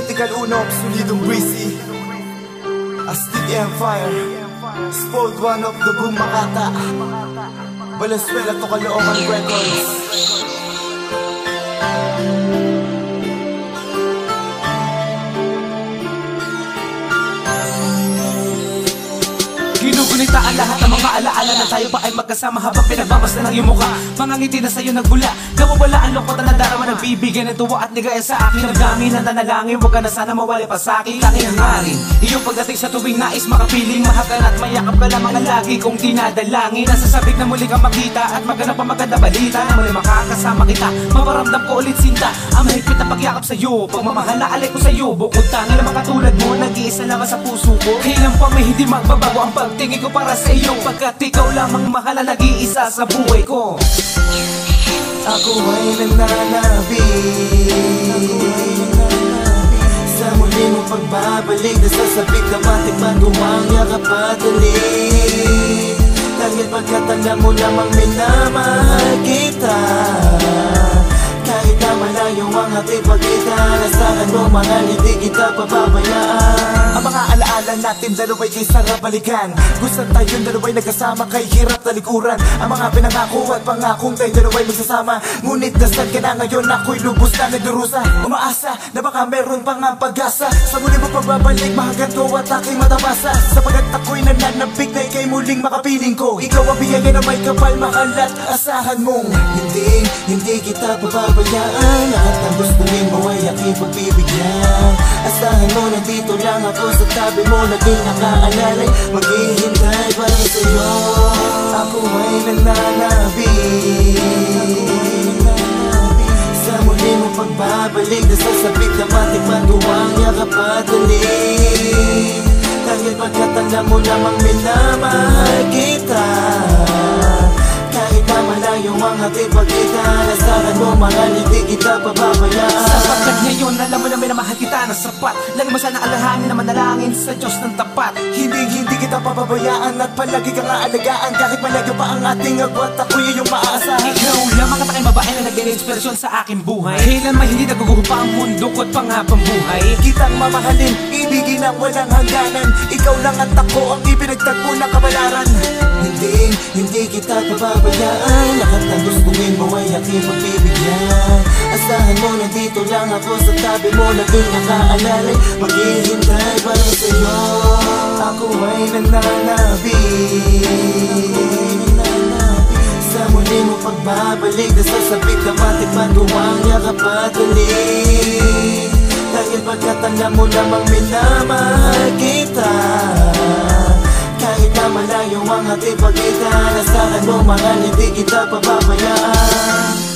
Critical Unok, solidong breezy Astig Empire, Spod one of the Boom Makata, Valenzuela to Caloocan Records. Ginugunita ang lahat ng mga alaala na tayo pa ay magkasama habang pinagmamasdan ng iyong mukha. Mga ngiti na sa'yo nagbula, nawawala ang lungkot na nadarama, nagbibigay ng tuwa at ligaya sa akin. Nagdami ng nanalangin, huwag ka na sana mawali pa sa'kin. Tanging hangarin, iyong pagdating sa tuwing nais makapiling, mahagan at mayakap ka lamang ang lagi kong dinadalangin. Nasasabik na muli kang makita at maganap ang maganda balita, na muli makakasama kita, maparamdam ko ulit sinta ang mahigpit na pagyakap sa'yo, pagmamahal na alay ko sa'yo. Bukod tangin na makatulad mo, nag-iisa naman sa puso ko. Kailan pa may hindi magbabago ang pagtingin ko para sa iyo, pagkat ikaw lamang mahal na nag-iisa sa buhay ko. Ako ay nananabik sa muli mong pagbabalik, nasasabik na matikman ko ang yakap at halik. Dahil pagkat alam mo lamang minamahal kita, kahit na malayo ang ating pagkita, nasahan mo mahal, hindi kita pababayaan. Ang mga alaala natin dalawa'y kay sarap balikan, gusto tayong dalawa'y nagkasama kay hirap talikuran. Ang mga pinangako at pangakong tayo dalawa'y magsasama, ngunit nasaan ka na ngayon, ako'y lubos na nagdurusa. Umaasa na baka meron pang ang pag-asa, sa muli mo pagbabalik mahagat ko at aking matabasa, sapagat ako'y nananabik na ikay muling makapiling ko. Ikaw ang biyaya na may kapal, mahal at asahan mong hindi kita pababayaan. Lahat ng gustuin mo ay aking pagbibigyan, asahan mo nandito lang ako sa tabi mo, naging nakaalalay, maghihintay para sa'yo. Ako ay nananabik sa muli mong pagbabalik, nasasabik na matikman ko ang yakap at halik. Dahil pagkat alam mo lamang minamahal kita, kahit na malayo ang ating pagkita, nasahan mo mahal, hindi kita pababayaan. Sapagkat ngayon alam mo na minamahal kita na sapat, lagi mo sana alahanin na manalangin sa Diyos ng tapat. Hindi kita pababayaan at palagi kang aalagaan, kahit malayo pa ang ating agwat, ako'y iyong maaasahan. Ikaw lamang at aking babae na nag-inspirasyon sa aking buhay, kailan may hindi naguguho pa ang mundo ko't panghabang buhay. Kitang mamahalin, ibigin ang walang hangganan, ikaw lang at ako ang ipinagtagpo ng kabalaran. Hindi kita pababayaan, lahat ng gustuin mo ay aking pagbibigyan, asahan mo nandito lang ako sa tabi mo, naging nakaalalay, maghihintay para sa'yo. Ako ay nananabik sa muli mong pagbabalik, nasasabik na matikman ko ang yakap at halik. Dahil pagkat alam mo lamang minamahal kita, kahit na malayo ang ating pagkita, nasahan mo mahal, hindi kita pababayaan.